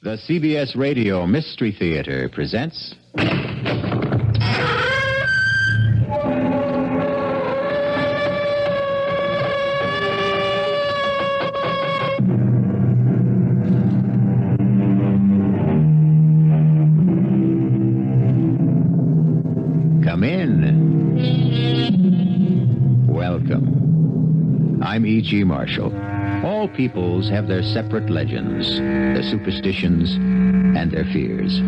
The CBS Radio Mystery Theater presents... Come in. Welcome. I'm E.G. Marshall. All peoples have their separate legends, their superstitions, and their fears.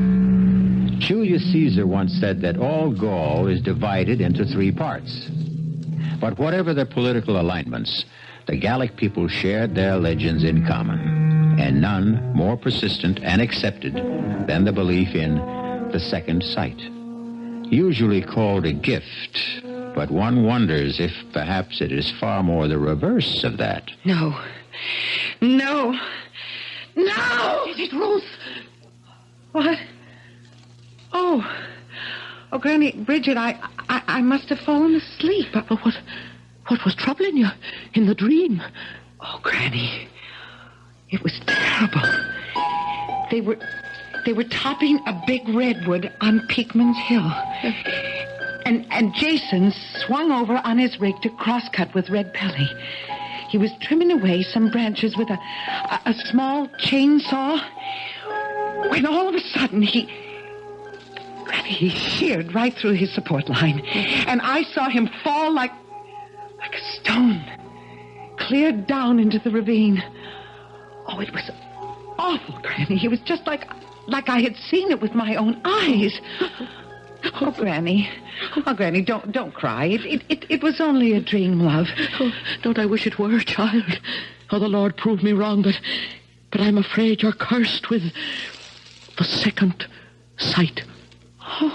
Julius Caesar once said that all Gaul is divided into 3 parts. But whatever their political alignments, the Gallic people shared their legends in common, and none more persistent and accepted than the belief in the second sight. Usually called a gift, but one wonders if perhaps it is far more the reverse of that. No. Is it Ruth? What? Oh, Granny, Bridget, I must have fallen asleep. What was troubling you in the dream? Oh, Granny, it was terrible. They were topping a big redwood on Peakman's Hill. And Jason swung over on his rig to crosscut with Red Pelly. He was trimming away some branches with a small chainsaw when all of a sudden he sheared right through his support line. And I saw him fall like a stone, clear down into the ravine. Oh, it was awful, Granny. It was just like I had seen it with my own eyes. Oh, Granny, don't cry. It was only a dream, love. Oh, don't I wish it were, child. Oh, the Lord proved me wrong, but I'm afraid you're cursed with the second sight. Oh.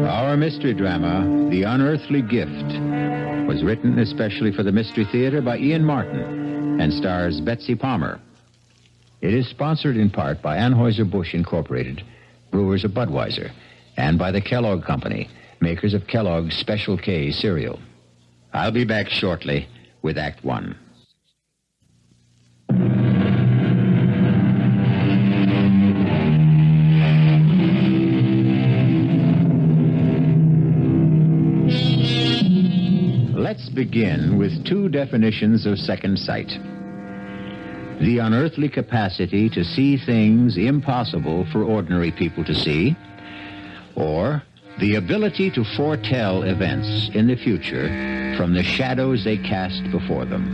Our mystery drama, The Unearthly Gift, was written especially for the Mystery Theater by Ian Martin and stars Betsy Palmer. It is sponsored in part by Anheuser-Busch Incorporated, brewers of Budweiser, and by the Kellogg Company, makers of Kellogg's Special K cereal. I'll be back shortly with Act One. Let's begin with 2 definitions of second sight. The unearthly capacity to see things impossible for ordinary people to see, or the ability to foretell events in the future from the shadows they cast before them.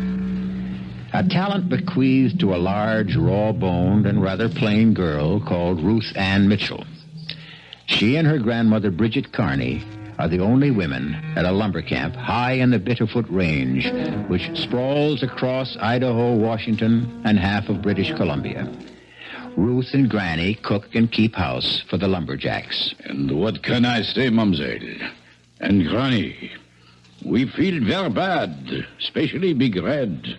A talent bequeathed to a large, raw-boned, and rather plain girl called Ruth Ann Mitchell. She and her grandmother, Bridget Carney, are the only women at a lumber camp high in the Bitterfoot Range, which sprawls across Idaho, Washington, and half of British Columbia. Ruth and Granny cook and keep house for the lumberjacks. And what can I say, Mamselle? And Granny, we feel very bad, especially Big Red.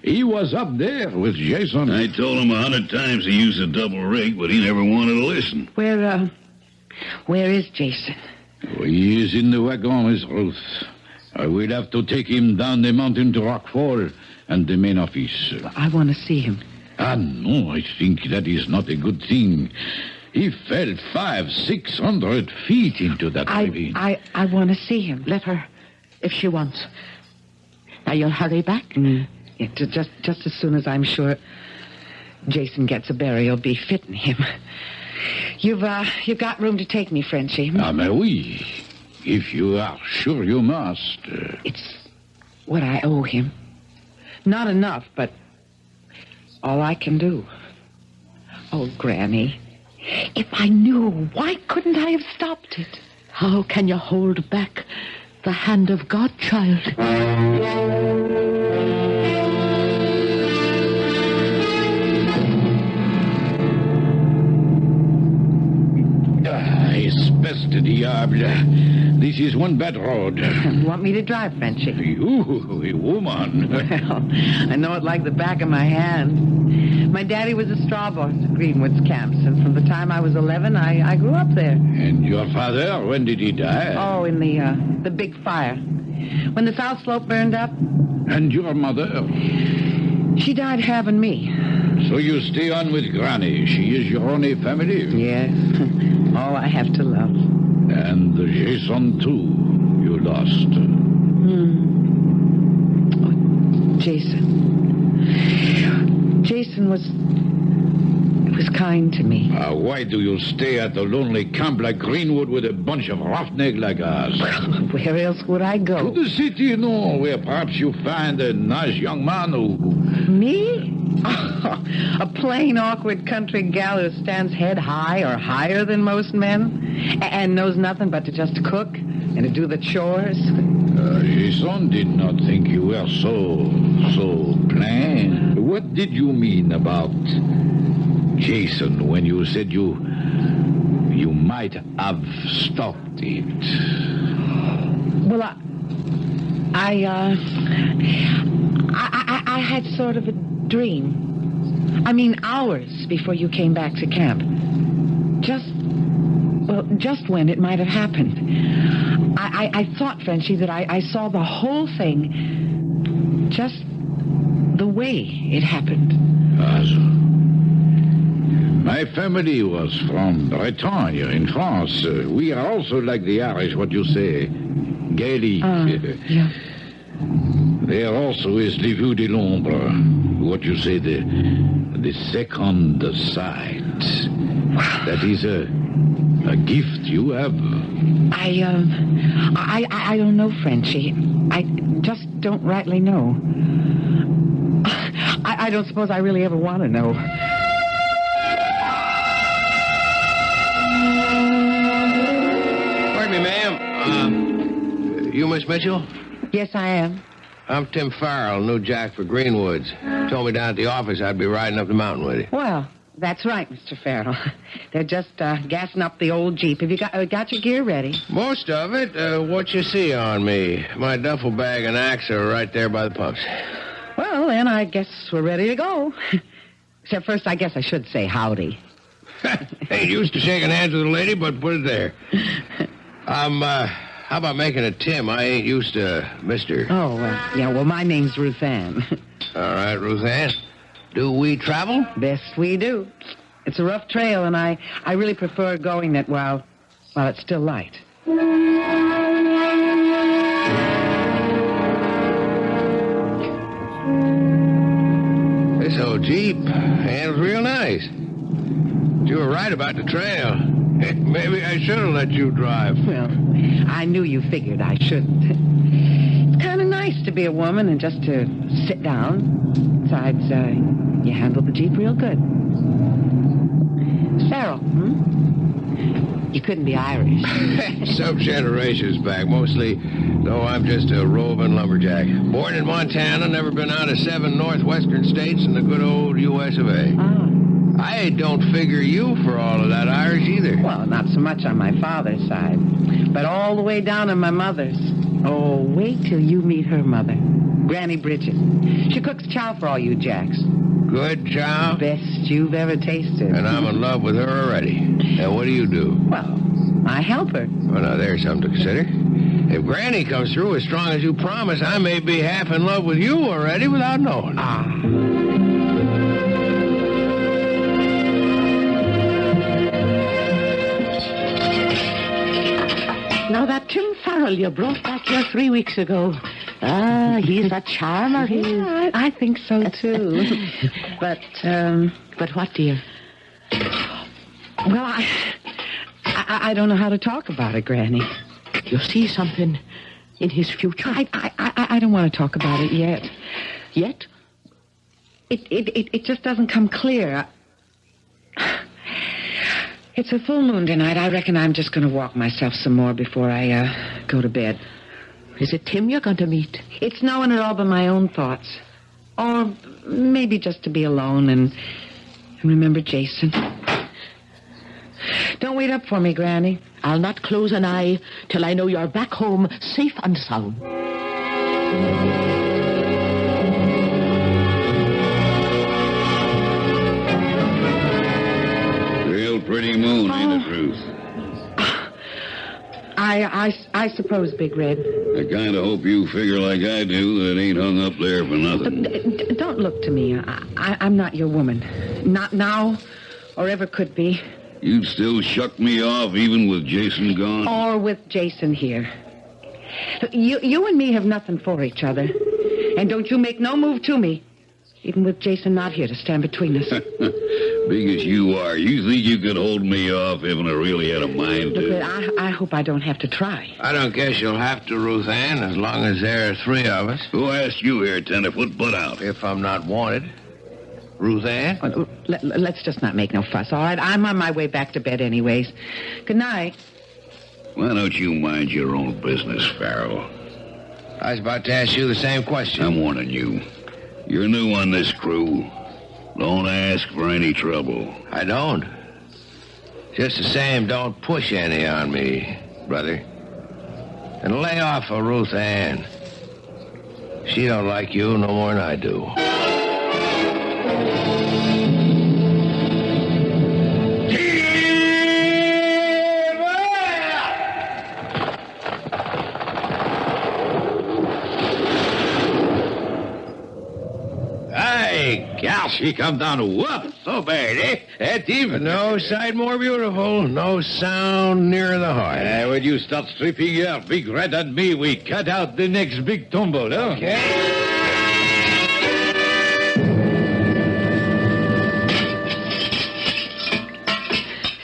He was up there with Jason. I told him 100 times to use a double rig, but he never wanted to listen. Where is Jason? He is in the wagon with Ruth. I will have to take him down the mountain to Rockfall and the main office. I want to see him. No, I think that is not a good thing. He fell 500-600 feet into that ravine. I want to see him. Let her, if she wants. Now, you'll hurry back? Yeah, just as soon as I'm sure Jason gets a burial befitting him. You've got room to take me, Frenchie. Mais oui. If you are sure you must. It's what I owe him. Not enough, but all I can do. Oh, Granny, if I knew, why couldn't I have stopped it? How can you hold back the hand of God, child? Espèce de diable. This is one bad road. You want me to drive, Frenchy? You, a woman. Well, I know it like the back of my hand. My daddy was a straw boss at Greenwood's camps, and from the time I was 11, I grew up there. And your father, when did he die? Oh, in the big fire. When the South Slope burned up. And your mother? She died having me. So you stay on with Granny. She is your only family? Yes. All I have to love. And Jason, too, you lost. Oh, Jason was kind to me. Why do you stay at a lonely camp like Greenwood with a bunch of roughnecks like us? Where else would I go? To the city, no, where perhaps you find a nice young man who... Me? A plain, awkward country gal who stands head high or higher than most men and knows nothing but to just cook and to do the chores. Jason did not think you were so plain. What did you mean about Jason when you said you might have stopped it? Well, I had sort of a dream. I mean, hours before you came back to camp. Just when it might have happened. I thought, Frenchy, that I saw the whole thing just the way it happened. My family was from Bretagne in France. We are also like the Irish, what you say, Gaelic. Yeah. There also is the vue de l'ombre, what you say, the second sight. That is a gift you have. I don't know, Frenchy. I just don't rightly know. I don't suppose I really ever want to know. Pardon me, ma'am. You Miss Mitchell? Yes, I am. I'm Tim Farrell, new jack for Greenwoods. Told me down at the office I'd be riding up the mountain with you. Well, that's right, Mr. Farrell. They're just gassing up the old Jeep. Have you got your gear ready? Most of it. What you see on me? My duffel bag and axe are right there by the pumps. Well, then I guess we're ready to go. Except first, I guess I should say howdy. Ain't used to shaking hands with a lady, but put it there. How about making it Tim? I ain't used to Mr. Oh, yeah, well, my name's Ruth Ann. All right, Ruth Ann. Do we travel? Best we do. It's a rough trail, and I really prefer going it while it's still light. This old Jeep handles real nice. You were right about the trail. Maybe I should have let you drive. Well, I knew you figured I shouldn't. It's kind of nice to be a woman and just to sit down. Besides, you handle the Jeep real good. Farrell, You couldn't be Irish. Some generations back, mostly, though I'm just a roving lumberjack. Born in Montana, never been out of 7 northwestern states in the good old U.S. of A. Ah. I don't figure you for all of that Irish either. Well, not so much on my father's side, but all the way down on my mother's. Oh, wait till you meet her mother, Granny Bridget. She cooks chow for all you jacks. Good chow? Best you've ever tasted. And I'm in love with her already. Now, what do? Well, I help her. Well, now, there's something to consider. If Granny comes through as strong as you promise, I may be half in love with you already without knowing. Now, that Tim Farrell you brought back here 3 weeks ago. He's a charmer, he is. Yeah, I think so, too. But what, dear? Well, I don't know how to talk about it, Granny. You see something in his future? I don't want to talk about it yet. Yet? It just doesn't come clear. It's a full moon tonight. I reckon I'm just going to walk myself some more before I go to bed. Is it Tim you're going to meet? It's knowing it all by my own thoughts. Or maybe just to be alone and remember Jason. Don't wait up for me, Granny. I'll not close an eye till I know you're back home safe and sound. Real pretty moon, ain't it, Ruth? I suppose, Big Red. I kind of hope you figure like I do that it ain't hung up there for nothing. Don't look to me. I'm not your woman. Not now, or ever could be. You'd still shuck me off even with Jason gone? Or with Jason here. You and me have nothing for each other. And don't you make no move to me, even with Jason not here to stand between us. Big as you are, you think you could hold me off if I really had a mind to? Look, I hope I don't have to try. I don't guess you'll have to, Ruth Ann, as long as there are three of us. Who asked you here, tenderfoot? Butt out. If I'm not wanted. Ruth Ann? Let's just not make no fuss, all right? I'm on my way back to bed anyways. Good night. Why don't you mind your own business, Farrell? I was about to ask you the same question. I'm warning you. You're new on this crew. Don't ask for any trouble. I don't. Just the same, don't push any on me, brother. And lay off of Ruth Ann. She don't like you no more than I do. Gal, she come down to whoop. So bad, eh? That's even. No sight more beautiful, no sound nearer the heart. When you start stripping out Big Red and me, we cut out the next big tumble, huh? Okay.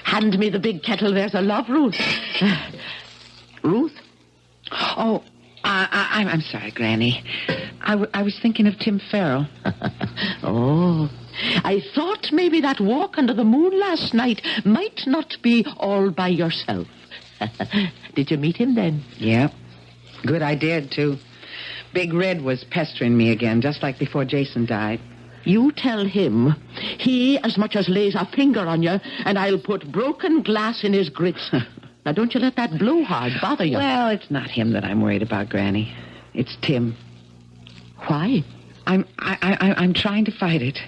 Hand me the big kettle. There's a love, Ruth. Ruth? Oh, I'm sorry, Granny. I was thinking of Tim Farrell. Oh, I thought maybe that walk under the moon last night might not be all by yourself. Did you meet him then? Yeah. Good, I did, too. Big Red was pestering me again, just like before Jason died. You tell him he as much as lays a finger on you, and I'll put broken glass in his grits. Now, don't you let that blowhard bother you. Well, it's not him that I'm worried about, Granny. It's Tim. Why? I'm trying to fight it.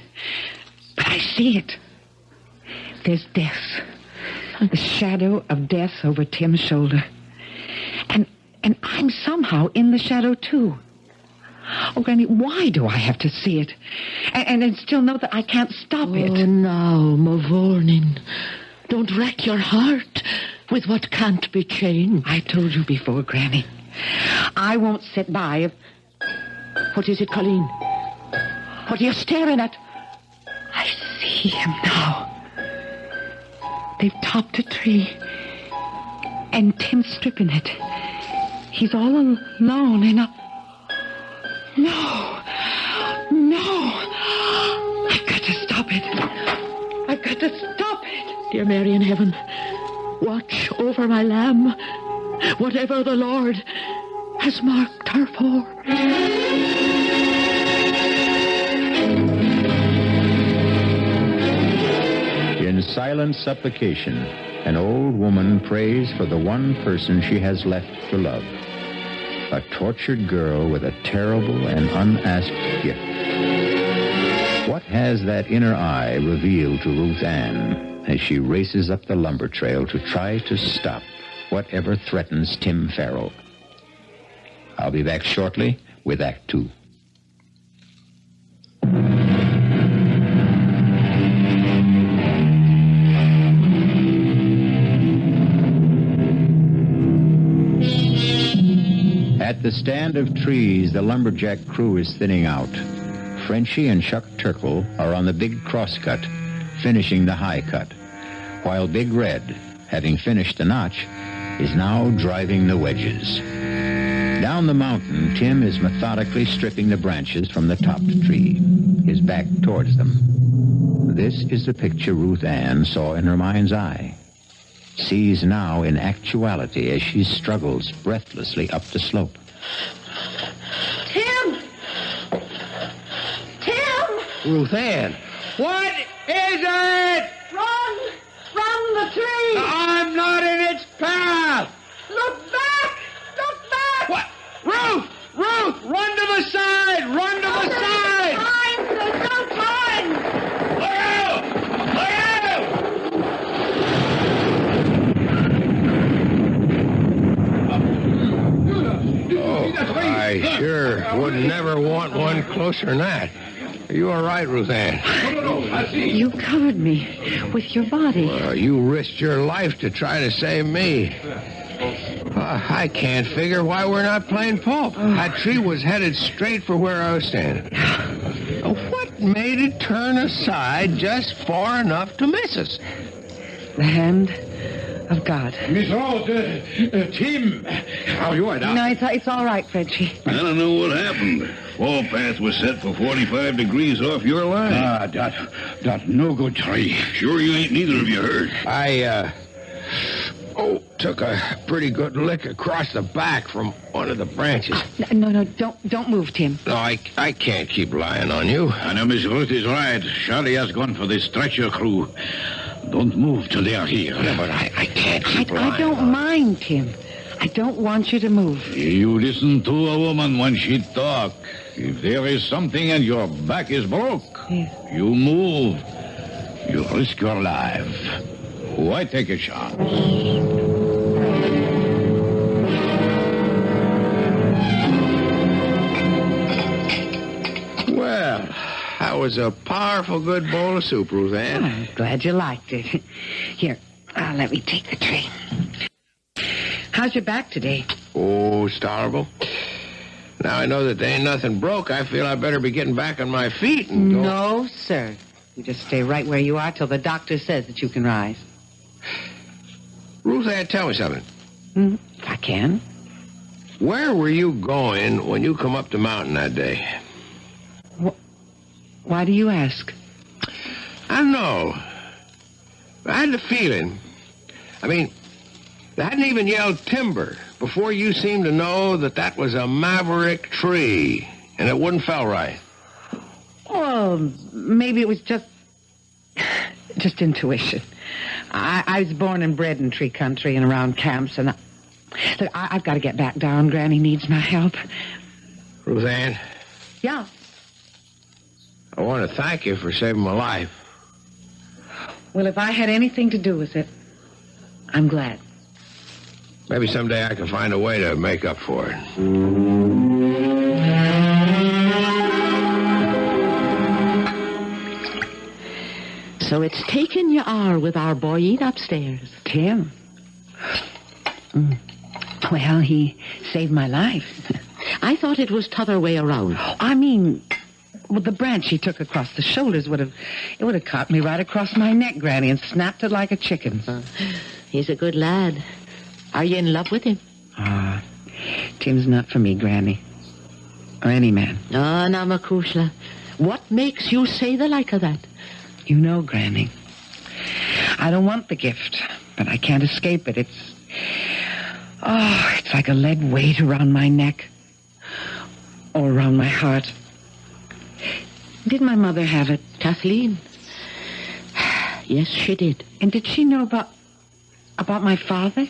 But I see it. There's death. The shadow of death over Tim's shoulder. And I'm somehow in the shadow, too. Oh, Granny, why do I have to see it? And still know that I can't stop it? Oh, now, Mavournin. Don't wreck your heart with what can't be changed. I told you before, Granny. I won't sit by. What is it, Colleen? What are you staring at? I see him now. They've topped a tree. And Tim's stripping it. He's all alone in a... No. I've got to stop it. I've got to stop it. Dear Mary in heaven, watch over my lamb, whatever the Lord has marked her for. In silent supplication, an old woman prays for the one person she has left to love. A tortured girl with a terrible and unasked gift. What has that inner eye revealed to Ruth Ann as she races up the lumber trail to try to stop whatever threatens Tim Farrell? I'll be back shortly with Act 2. At the stand of trees, the lumberjack crew is thinning out. Frenchie and Chuck Turkle are on the big crosscut, finishing the high cut, while Big Red, having finished the notch, is now driving the wedges. Down the mountain, Tim is methodically stripping the branches from the topped tree, his back towards them. This is the picture Ruth Ann saw in her mind's eye, sees now in actuality as she struggles breathlessly up the slope. Tim! Ruth Ann, what is it? Run the tree! I'm not in its path! Look back! Look back! What? Ruth! Ruth! Run to the side! Run to the side! Time! There's no time! Look out! Look out! Oh, I sure would never want one closer than that. You all right, Ruth Ann? You covered me with your body. You risked your life to try to save me. I can't figure why we're not playing pulp. That tree was headed straight for where I was standing. What made it turn aside just far enough to miss us? The hand of God. Miss Rose, Tim, how are you? No, it's all right, Frenchie. I don't know what happened. Fall path was set for 45 degrees off your line. That no good tree. Sure you ain't neither of you hurt. I took a pretty good lick across the back from one of the branches. No, don't move, Tim. No, I can't keep lying on you. I know Miss Ruth is right. Charlie has gone for the stretcher crew. Don't move till they are here. Yeah, but I can't keep lying. I don't mind, Tim. I don't want you to move. You listen to a woman when she talk. If there is something and your back is broke, you move. You risk your life. Why take a chance? Well, that was a powerful good bowl of soup, Ruth Ann. I'm glad you liked it. Here, let me take the tray. How's your back today? Oh, it's tolerable. Now I know that there ain't nothing broke. I feel I better be getting back on my feet and go. No, sir. You just stay right where you are till the doctor says that you can rise. Ruth Ann, tell me something. If I can. Where were you going when you come up the mountain that day? Why do you ask? I don't know. I had the feeling. I mean, they hadn't even yelled timber before you seemed to know that was a maverick tree, and it wouldn't fell right. Well, maybe it was just intuition. I was born and bred in tree country and around camps, and I've got to get back down. Granny needs my help. Ruth Ann, Yeah. I want to thank you for saving my life. Well, if I had anything to do with it, I'm glad. Maybe someday I can find a way to make up for it. So it's taken you are with our boy upstairs. Tim? Well, he saved my life. I thought it was t'other way around. I mean, well, the branch he took across the shoulders would have caught me right across my neck, Granny, and snapped it like a chicken. He's a good lad. Are you in love with him? Tim's not for me, Granny. Or any man. Oh, now, Makushla, what makes you say the like of that? You know, Granny, I don't want the gift, but I can't escape it. It's like a lead weight around my neck. Or around my heart. Did my mother have it? Kathleen? Yes, she did. And did she know about my father?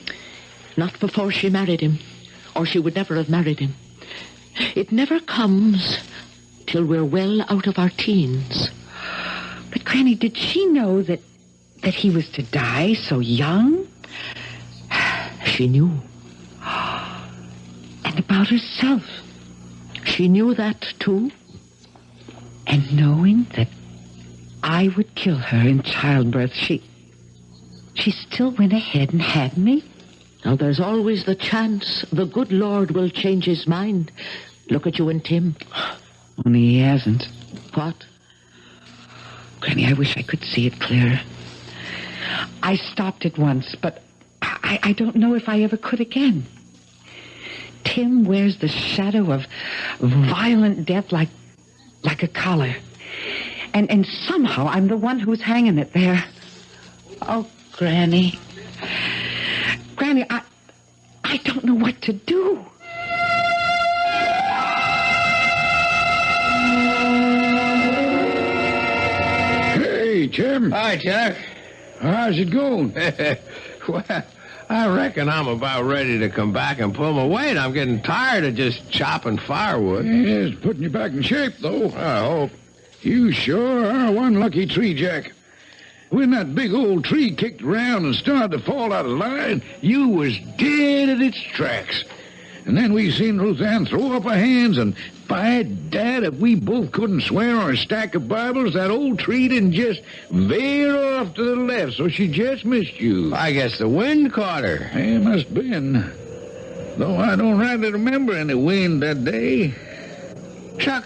Not before she married him, or she would never have married him. It never comes till we're well out of our teens. But, Granny, did she know that he was to die so young? She knew. And about herself? She knew that, too. And knowing that I would kill her in childbirth, she still went ahead and had me? Now, there's always the chance the good Lord will change his mind. Look at you and Tim. Only he hasn't. What? Granny, I wish I could see it clearer. I stopped it once, but I don't know if I ever could again. Tim wears the shadow of violent death like a collar. And somehow I'm the one who's hanging it there. Oh, Granny. Granny, I don't know what to do. Hey, Tim. Hi, Jack. How's it going? Well, I reckon I'm about ready to come back and pull my weight. I'm getting tired of just chopping firewood. Yeah, it's putting you back in shape, though. I hope. You sure are one lucky tree, Jack. When that big old tree kicked around and started to fall out of line, you was dead at its tracks. And then we seen Ruth Ann throw up her hands, and by Dad, if we both couldn't swear on a stack of Bibles, that old tree didn't just veer off to the left, so she just missed you. I guess the wind caught her. It must have been. Though I don't rightly remember any wind that day. Chuck,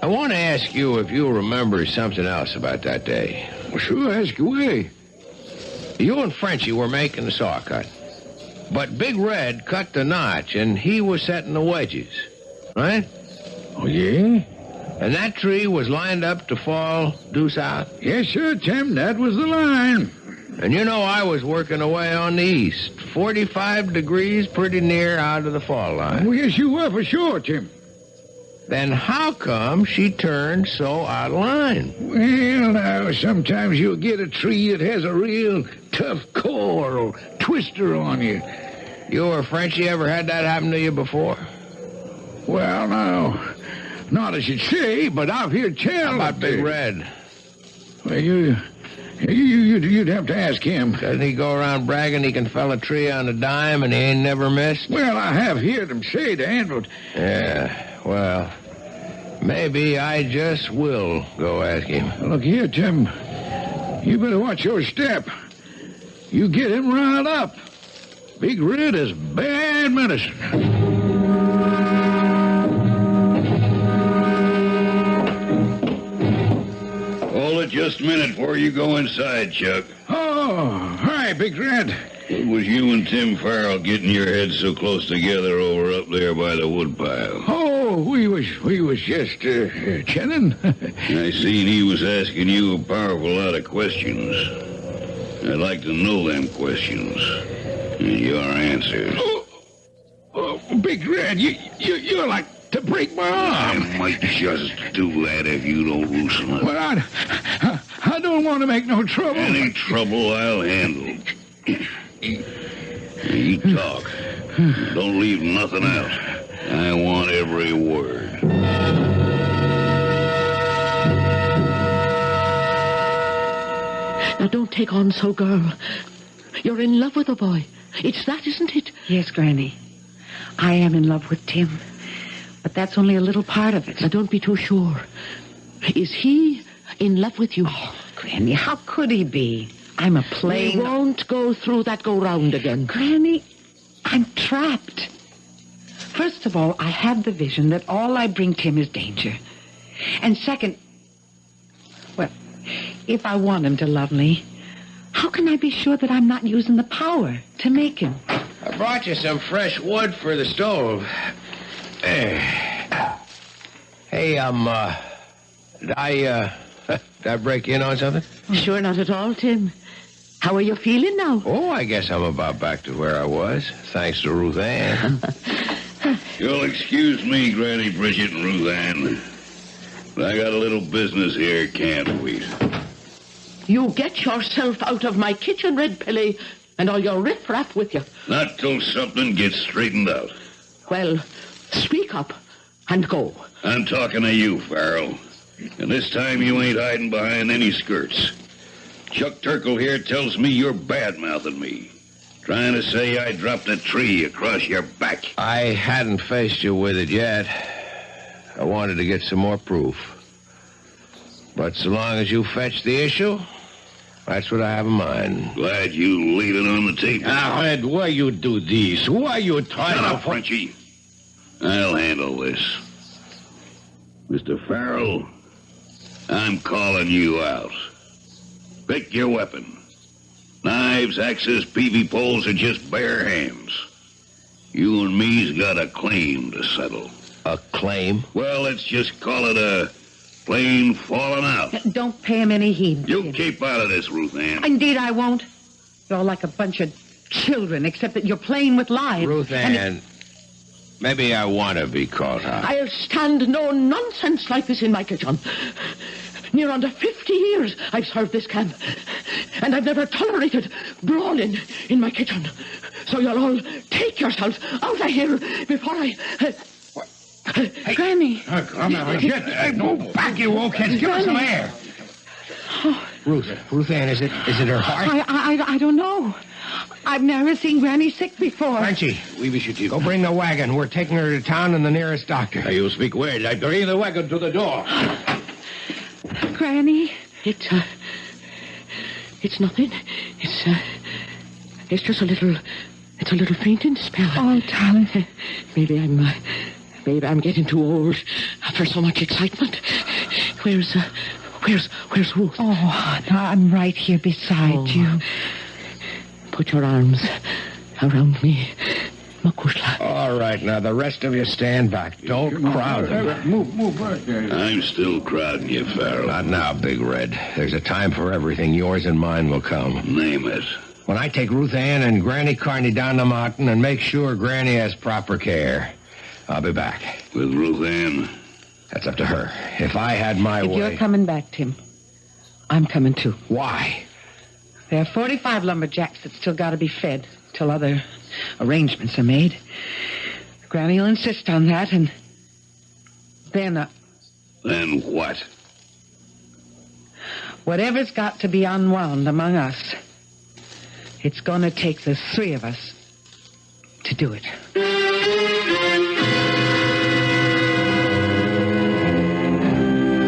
I want to ask you if you remember something else about that day. Well, sure, ask away. You and Frenchie were making the saw cut. But Big Red cut the notch, and he was setting the wedges. Right? Oh, yeah? And that tree was lined up to fall due south? Yes, sir, Tim, that was the line. And you know I was working away on the east, 45 degrees pretty near out of the fall line. Oh, yes, you were for sure, Tim. Then how come she turned so out of line? Well, now, sometimes you'll get a tree that has a real tough core or twister on you. You or Frenchie ever had that happen to you before? Well, no, not as you'd say, but I've heard tell. How about Big Red? Well, you'd have to ask him. Doesn't he go around bragging he can fell a tree on a dime and he ain't never missed? Well, I have heard him say that, but... Yeah, well, maybe I just will go ask him. Look here, Tim. You better watch your step. You get him riled up. Big Red is bad medicine. Hold it just a minute before you go inside, Chuck. Oh, hi, Big Red. What was you and Tim Farrell getting your heads so close together over up there by the woodpile? Oh, we was just chatting. I seen he was asking you a powerful lot of questions. I'd like to know them questions and your answers. Oh, Big Red, you're like to break my I arm. might just do that if you don't loosen up. Well, I don't want to make no trouble. Any trouble I'll handle. You talk. Don't leave nothing out. I want every word. Now, don't take on so, girl. You're in love with the boy. It's that, isn't it? Yes, Granny. I am in love with Tim. But that's only a little part of it. Now, don't be too sure. Is he in love with you? Oh, Granny, how could he be? I'm a plain... We won't go through that go-round again. Granny, I'm trapped. First of all, I have the vision that all I bring Tim is danger. And second, well, if I want him to love me, how can I be sure that I'm not using the power to make him? I brought you some fresh wood for the stove. Hey, did I break in on something? Sure, not at all, Tim. How are you feeling now? Oh, I guess I'm about back to where I was, thanks to Ruth Ann. You'll excuse me, Granny Bridget and Ruth Ann. But I got a little business here, can't wait. You get yourself out of my kitchen, Red Pilly, and all your riff-raff with you. Not till something gets straightened out. Well, speak up and go. I'm talking to you, Farrell. And this time you ain't hiding behind any skirts. Chuck Turkle here tells me you're bad-mouthing me. Trying to say I dropped a tree across your back. I hadn't faced you with it yet. I wanted to get some more proof. But so long as you fetch the issue, that's what I have in mind. Glad you laid it on the table. Now, Ed, why you do this? Why you trying Shut to... up, Frenchie. I'll handle this. Mr. Farrell, I'm calling you out. Pick your weapon. Knives, axes, peavy poles, or just bare hands. You and me's got a claim to settle. A claim? Well, let's just call it a plain falling out. Don't pay him any heed. You keep out of this, Ruth Ann. Indeed, I won't. You're all like a bunch of children, except that you're playing with lives. Ruth Ann, maybe I want to be called out. I'll stand no nonsense like this in my kitchen. Near under 50 years I've served this camp. And I've never tolerated brawling in my kitchen. So you'll all take yourselves out of here before I... Hey, Granny. Oh, come on, get move back, you old kids. Give us some air. Ruth Ann, is it her heart? I don't know. I've never seen Granny sick before. Frenchie, go bring the wagon. We're taking her to town and the nearest doctor. You speak well. I bring the wagon to the door. Granny? It's nothing. It's just a little fainting spell. Oh, darling. Maybe I'm getting too old for so much excitement. Where's Ruth? Oh, I'm right here beside you. Put your arms around me, Makushla. All right, now the rest of you stand back. Don't crowd them. Move right there. I'm still crowding you, Farrell. Not now, Big Red. There's a time for everything. Yours and mine will come. Name it. When I take Ruth Ann and Granny Carney down the mountain and make sure Granny has proper care, I'll be back. With Ruth Ann? That's up to her. If I had my way... If you're coming back, Tim, I'm coming too. Why? There are 45 lumberjacks that still got to be fed till other arrangements are made. Granny will insist on that, and then... Then what? Whatever's got to be unwound among us, it's going to take the three of us to do it.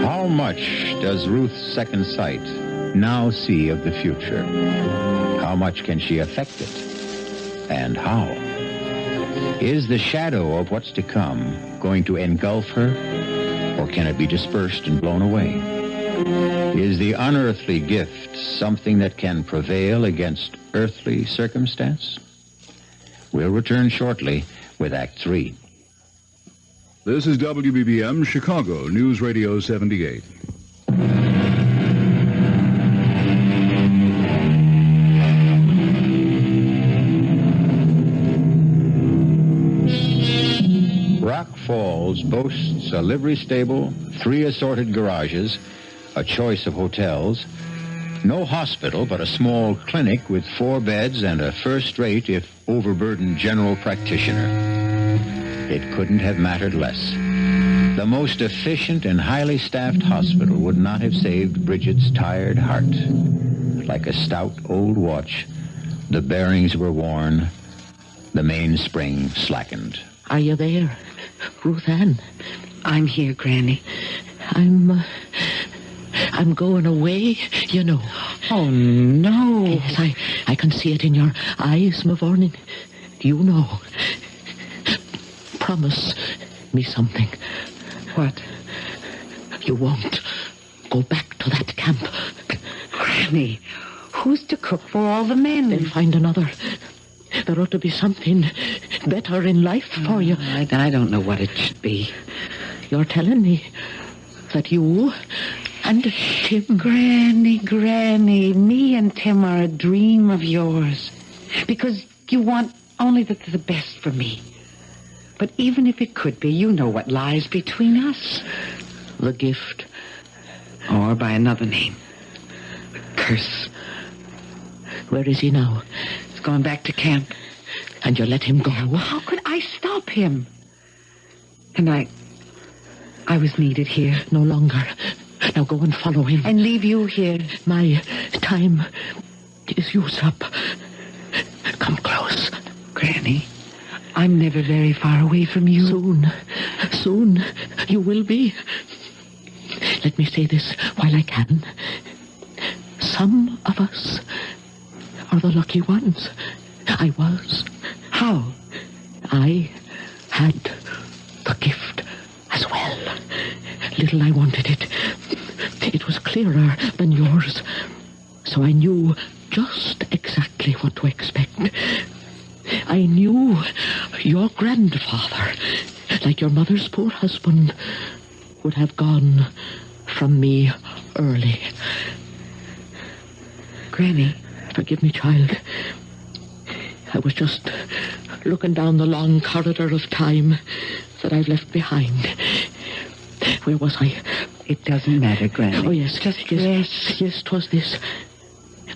How much does Ruth's second sight now see of the future? How much can she affect it? And how? Is the shadow of what's to come going to engulf her, or can it be dispersed and blown away? Is the unearthly gift something that can prevail against earthly circumstance? We'll return shortly with Act 3. This is WBBM Chicago News Radio 78. Rock Falls boasts a livery stable, 3 assorted garages, a choice of hotels, no hospital but a small clinic with 4 beds and a first-rate, if overburdened, general practitioner. It couldn't have mattered less. The most efficient and highly staffed hospital would not have saved Bridget's tired heart. Like a stout old watch, the bearings were worn, the mainspring slackened. Are you there, Ruth Ann? I'm here, Granny. I'm going away, you know. Oh, no. Yes, I can see it in your eyes, Mavourneen. You know. Promise me something. What? You won't go back to that camp. Granny, who's to cook for all the men? Then find another. There ought to be something better in life for you. I don't know what it should be. You're telling me that you and Tim... Granny, me and Tim are a dream of yours. Because you want only the best for me. But even if it could be, you know what lies between us. The gift. Or by another name. The curse. Where is he now? He's gone back to camp. And you let him go? How could I stop him? And I was needed here. No longer. Now go and follow him. And leave you here. My time is used up. Come close. Granny, I'm never very far away from you. Soon you will be. Let me say this while I can. Some of us are the lucky ones. I was. How? I had the gift as well. Little I wanted it. It was clearer than yours. So I knew just exactly what to expect. I knew your grandfather, like your mother's poor husband, would have gone from me early. Granny. Forgive me, child. I was just looking down the long corridor of time that I've left behind. Where was I? It doesn't matter, Granny. Oh, yes. Yes, 'twas this.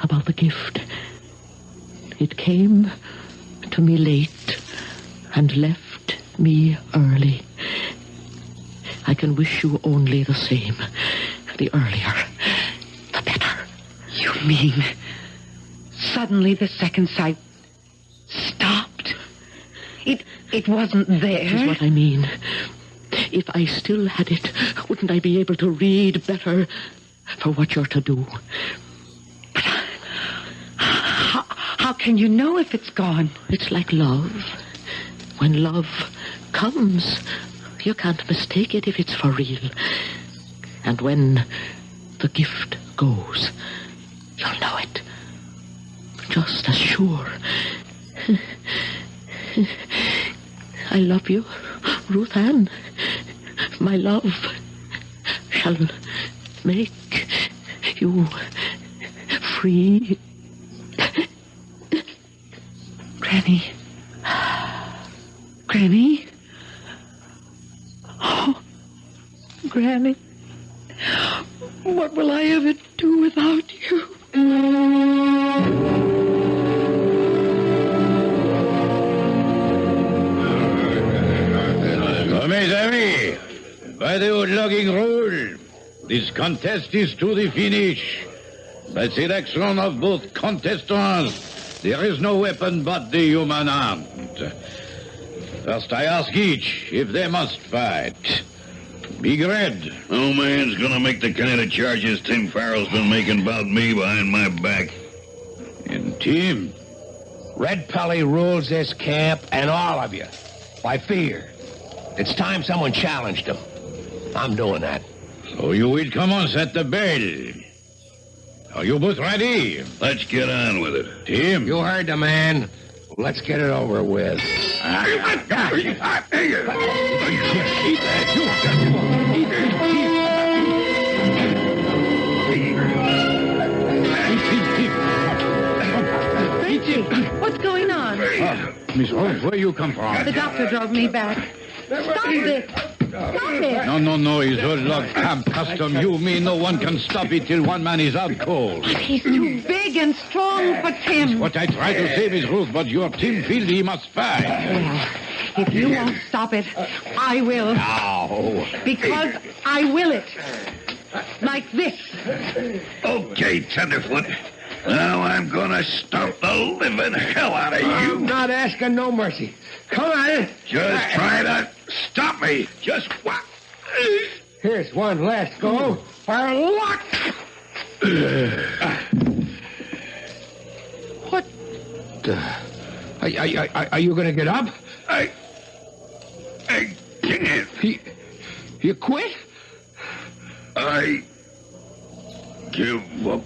about the gift. It came to me late and left me early. I can wish you only the same. The earlier, the better. You mean suddenly the second sight stopped? It wasn't there? That is what I mean. If I still had it, wouldn't I be able to read better for what you're to do? But how can you know if it's gone? It's like love. When love comes, you can't mistake it if it's for real. And when the gift goes, you'll know it. Just as sure. I love you, Ruth Ann. My love shall make you free. Granny. Granny? Oh, Granny. What will I ever do without you? Mes amis, by the old logging rule, this contest is to the finish. By selection of both contestants, there is no weapon but the human hand. First, I ask each if they must fight. Big Red. No man's gonna make the kind of charges Tim Farrell's been making about me behind my back. And Tim. Red Pelly rules this camp and all of you by fear. It's time someone challenged him. I'm doing that. So you will come on, set the bell. Are you both ready? Let's get on with it. Tim. You heard the man. Let's get it over with. Betsy, what's going on? Miss Rose, where you come from? The doctor drove me back. Stop it! Stop it! No, it's old log camp custom. You mean no one can stop it till one man is out cold. He's too big and strong for Tim. What I try to say, Miss Ruth, but your Tim feels he must fight. Well, if you won't stop it, I will. Ow. Because I will it. Like this. Okay, Tenderfoot. Now I'm gonna stomp the living hell out of you. I'm not asking no mercy. Come on. Just try to stop me. Just what? Here's one last go for luck. What the? Are you going to get up? I can't. You quit? I give up.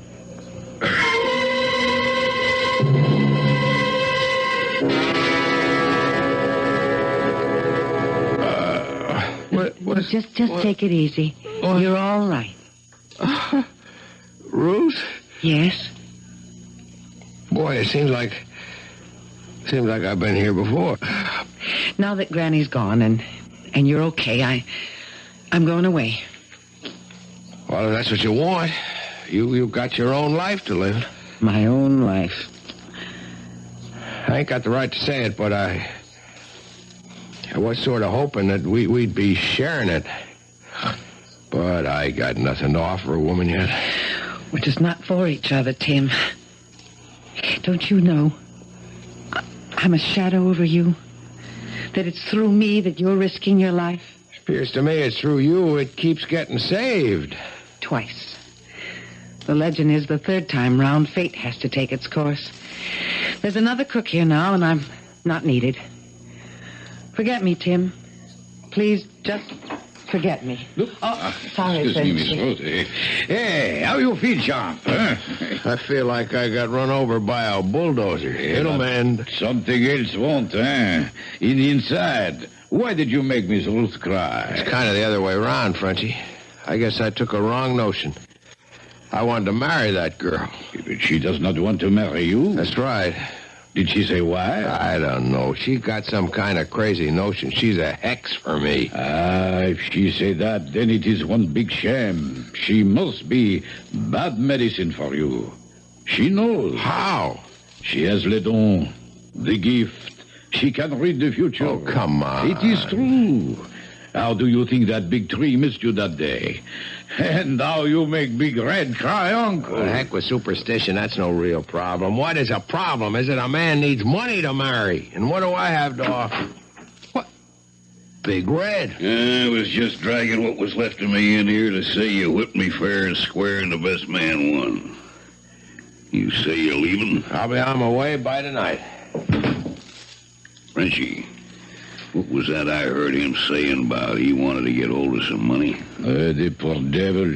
Just take it easy. You're all right. Ruth? Yes? Boy, it seems like I've been here before. Now that Granny's gone and you're okay, I'm going away. Well, if that's what you want. You've got your own life to live. My own life. I ain't got the right to say it, but I was sort of hoping that we'd be sharing it. But I got nothing to offer a woman yet. We're just not for each other, Tim. Don't you know? I'm a shadow over you. That it's through me that you're risking your life. It appears to me it's through you it keeps getting saved. Twice. The legend is the third time round fate has to take its course. There's another cook here now, and I'm not needed. Forget me, Tim. Please, just forget me. Look. Sorry, Excuse me, Miss Betsy. Rose. Hey, how you feel, champ? Huh? I feel like I got run over by a bulldozer. It'll mend. Something else won't, eh? In the inside. Why did you make Miss Ruth cry? It's kind of the other way around, Frenchie. I guess I took a wrong notion. I wanted to marry that girl. But she does not want to marry you. That's right. Did she say why? I don't know. She got some kind of crazy notion. She's a hex for me. If she say that, then it is one big shame. She must be bad medicine for you. She knows. How? She has le don, the gift. She can read the future. Oh, come on. It is true. How do you think that big tree missed you that day? And now you make Big Red cry, Uncle. The heck with superstition, that's no real problem. What is a problem is that a man needs money to marry. And what do I have to offer? What? Big Red. I was just dragging what was left of me in here to say you whipped me fair and square and the best man won. You say you're leaving? I'll be on my way by tonight. Frenchie, what was that I heard him saying about he wanted to get hold of some money? The poor devil.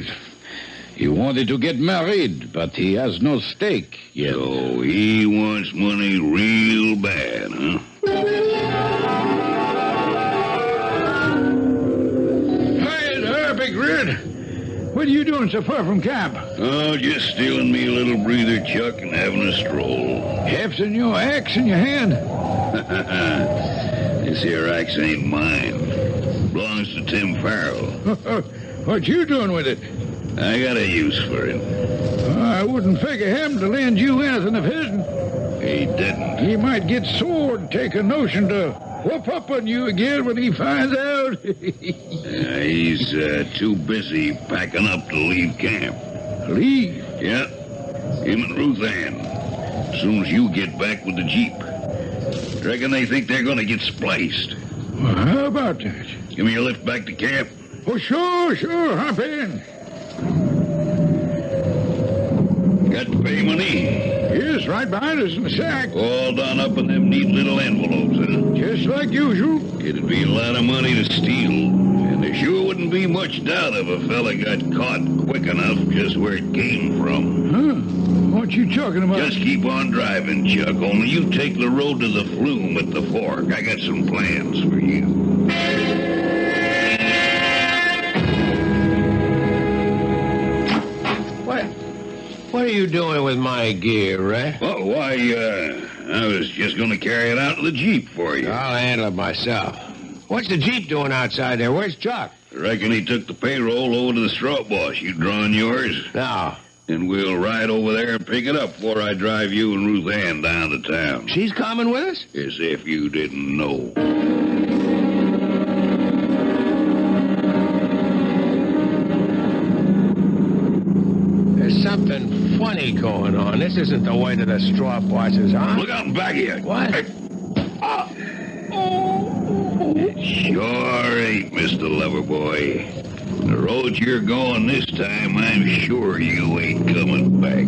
He wanted to get married, but he has no stake yet. So he wants money real bad, huh? Hey there, Big Red. What are you doing so far from camp? Oh, just stealing me a little breather, Chuck, and having a stroll. Hefting your axe in your hand? This here axe ain't mine. Belongs to Tim Farrell. What you doing with it? I got a use for it. I wouldn't figure him to lend you anything of his. He didn't. He might get sore and take a notion to whoop up on you again when he finds out. He's too busy packing up to leave camp. Leave? Yeah, him and Ruth Ann. As soon as you get back with the Jeep. Reckon they think they're gonna get spliced. Well, how about that? Give me a lift back to camp. Oh, sure, hop in. Got to pay money. Yes, right behind us in the sack. All done up in them neat little envelopes, huh? Just like usual. It'd be a lot of money to steal. And there sure wouldn't be much doubt if a fella got caught quick enough just where it came from. Huh? What you talking about? Just keep on driving, Chuck. Only you take the road to the flume at the fork. I got some plans for you. What are you doing with my gear, Red? Oh, why, I was just going to carry it out to the Jeep for you. I'll handle it myself. What's the Jeep doing outside there? Where's Chuck? I reckon he took the payroll over to the straw boss. You drawing yours? No. And we'll ride over there and pick it up before I drive you and Ruth Ann down to town. She's coming with us? As if you didn't know. There's something funny going on. This isn't the way to the straw bosses, huh? Look out in back of you. What? It sure ain't, Mr. Loverboy. The road you're going this time, I'm sure you ain't coming back.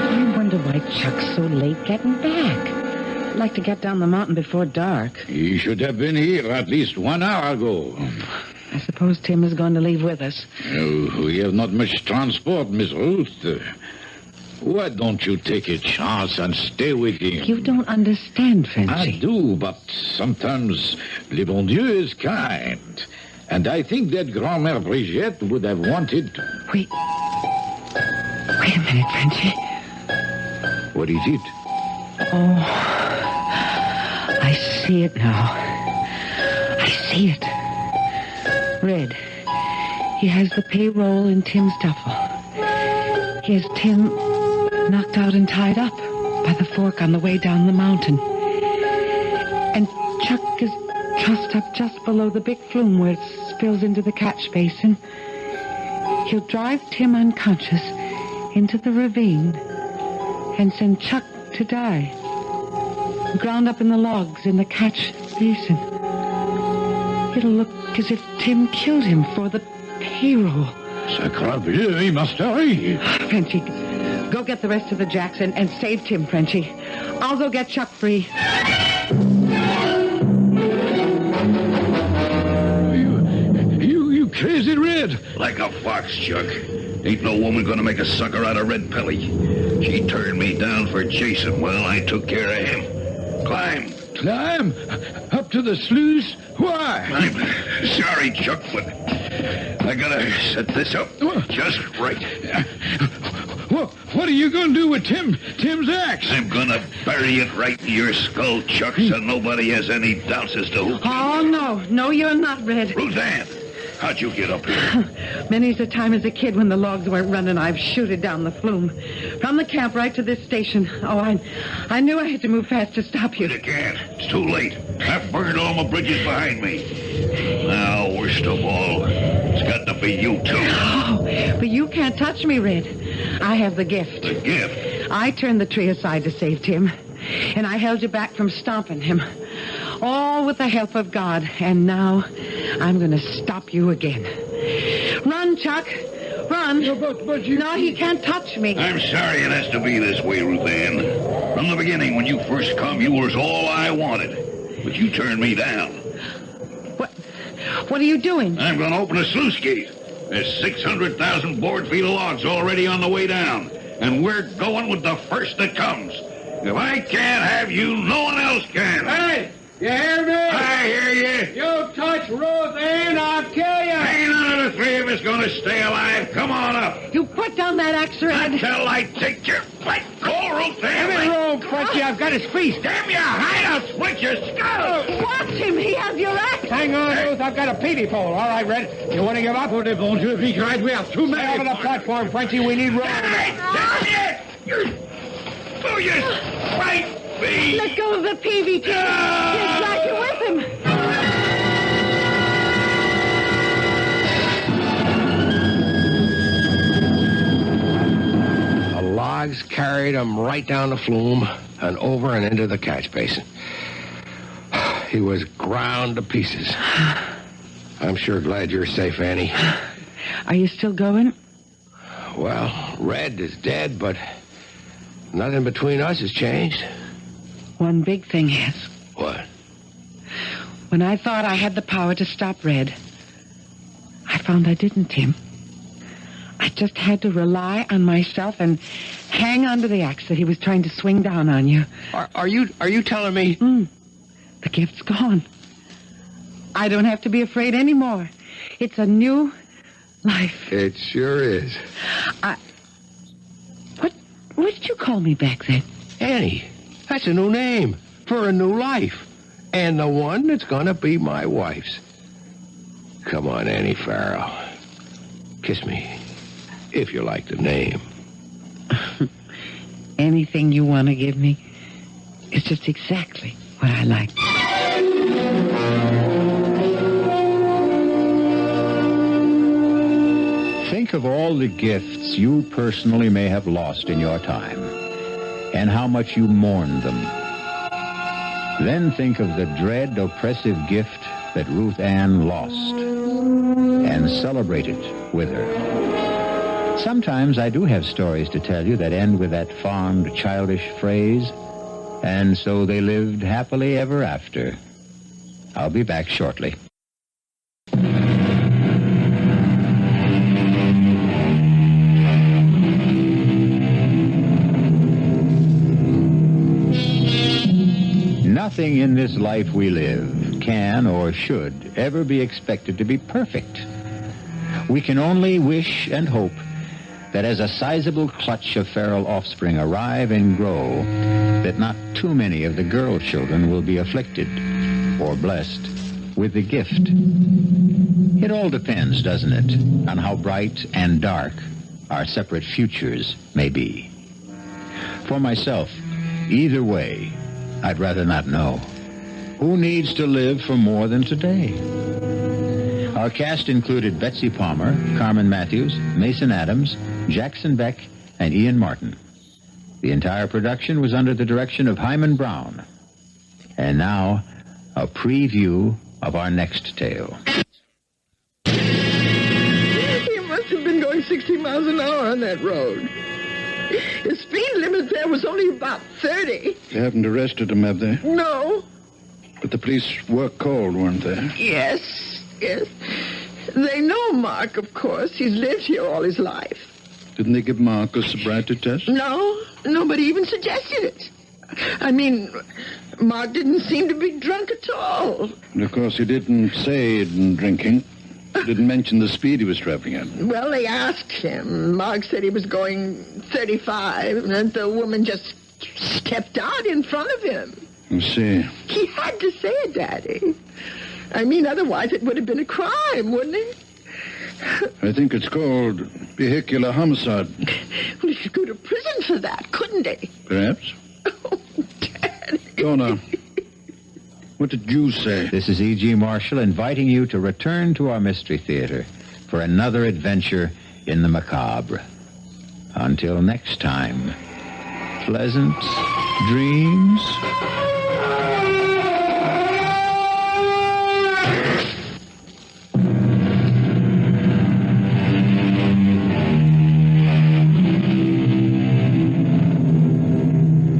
I wonder why Chuck's so late getting back. I'd like to get down the mountain before dark. He should have been here at least 1 hour ago. I suppose Tim is going to leave with us. We have not much transport, Miss Ruth. Why don't you take a chance and stay with him? You don't understand, Frenchy. I do, but sometimes le bon Dieu is kind. And I think that Grand-Mère Brigitte would have wanted... Wait a minute, Frenchy. What is it? Oh, I see it now. I see it. Red. He has the payroll in Tim's duffel. He has Tim knocked out and tied up by the fork on the way down the mountain. And Chuck is trussed up just below the big flume where it spills into the catch basin. He'll drive Tim unconscious into the ravine and send Chuck to die, ground up in the logs in the catch basin. It'll look as if Tim killed him for the payroll. Sacre bleu, he must hurry. Frenchy, go get the rest of the jacks and save Tim, Frenchy. I'll go get Chuck free. You crazy, Red? Like a fox, Chuck. Ain't no woman gonna make a sucker out of Red Pelly. She turned me down for chasing. Well, I took care of him. Climb. Climb? Up to the sluice? Why? I'm sorry, Chuck, but I gotta set this up just right. What are you going to do with Tim's axe? I'm gonna bury it right in your skull, Chuck, so nobody has any doubts as to who. Oh, no, you're not, Red. Ruth Ann, How'd you get up here? Many's the time as a kid when the logs weren't running, I've shooted down the flume. From the camp right to this station. Oh, I knew I had to move fast to stop you. You can't. It's too late. I've burned all my bridges behind me. Now, worst of all, it's got to be you, too. Oh, but you can't touch me, Red. I have the gift. The gift? I turned the tree aside to save Tim, and I held you back from stomping him. All with the help of God, and now I'm going to stop you again. Run, Chuck. Run. But you... No, he can't touch me. I'm sorry it has to be this way, Ruth Ann. From the beginning, when you first come, you was all I wanted. But you turned me down. What are you doing? I'm going to open a sluice gate. There's 600,000 board feet of logs already on the way down. And we're going with the first that comes. If I can't have you, no one else can. Hey! You hear me? I hear you. You touch Ruth Ann, I'll kill you. Ain't none of the three of us going to stay alive. Come on up. You put down that axe, Red. Until I take your flight. Go, Ruth Ann. Give me room, Betsy. I've got his feast. Damn your hide, I'll split your skull. Watch him. He has your axe. Hang on, Ruth. I've got a peavy pole. All right, Red. You want to give up? Oh, won't you? If he cried, we have too Stay many. over the platform, Frenchie. We need room. Damn it. Oh, you spite me. Let go of the peavy, Tim. He'll drag you with him. The logs carried him right down the flume and over and into the catch basin. He was ground to pieces. I'm sure glad you're safe, Annie. Are you still going? Well, Red is dead, but nothing between us has changed. One big thing is, What? when I thought I had the power to stop Red, I found I didn't, Tim. I just had to rely on myself and hang onto the axe that he was trying to swing down on you. Are you telling me? The gift's gone. I don't have to be afraid anymore. It's a new life. It sure is. What did you call me back then? Annie. That's a new name for a new life. And the one that's gonna be my wife's. Come on, Annie Farrell. Kiss me, if you like the name. Anything you want to give me is just exactly what I like. Think of all the gifts you personally may have lost in your time, and how much you mourned them. Then think of the dread, oppressive gift that Ruth Ann lost, and celebrate it with her. Sometimes I do have stories to tell you that end with that fond, childish phrase, and so they lived happily ever after. I'll be back shortly. Nothing in this life we live can or should ever be expected to be perfect. We can only wish and hope that as a sizable clutch of feral offspring arrive and grow, that not too many of the girl children will be afflicted or blessed with the gift. It all depends, doesn't it, on how bright and dark our separate futures may be. For myself, either way, I'd rather not know. Who needs to live for more than today? Our cast included Betsy Palmer, Carmen Matthews, Mason Adams, Jackson Beck, and Ian Martin. The entire production was under the direction of Hyman Brown. And now, a preview of our next tale. He must have been going 60 miles an hour on that road. The speed limit there was only about 30. They haven't arrested him, have they? No. But the police were called, weren't they? Yes. They know Mark, of course. He's lived here all his life. Didn't they give Mark a sobriety test? No, nobody even suggested it. I mean, Mark didn't seem to be drunk at all. And of course, he didn't say he'd been drinking. Didn't mention the speed he was traveling at. Well, they asked him. Mark said he was going 35, and the woman just stepped out in front of him. I see. He had to say it, Daddy. I mean, otherwise it would have been a crime, wouldn't it? I think it's called vehicular homicide. Well, he could go to prison for that, couldn't he? Perhaps. Oh, Daddy. Donna, what did you say? This is E.G. Marshall inviting you to return to our Mystery Theater for another adventure in the macabre. Until next time, pleasant dreams.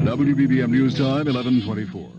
WBBM News Time, 11:24.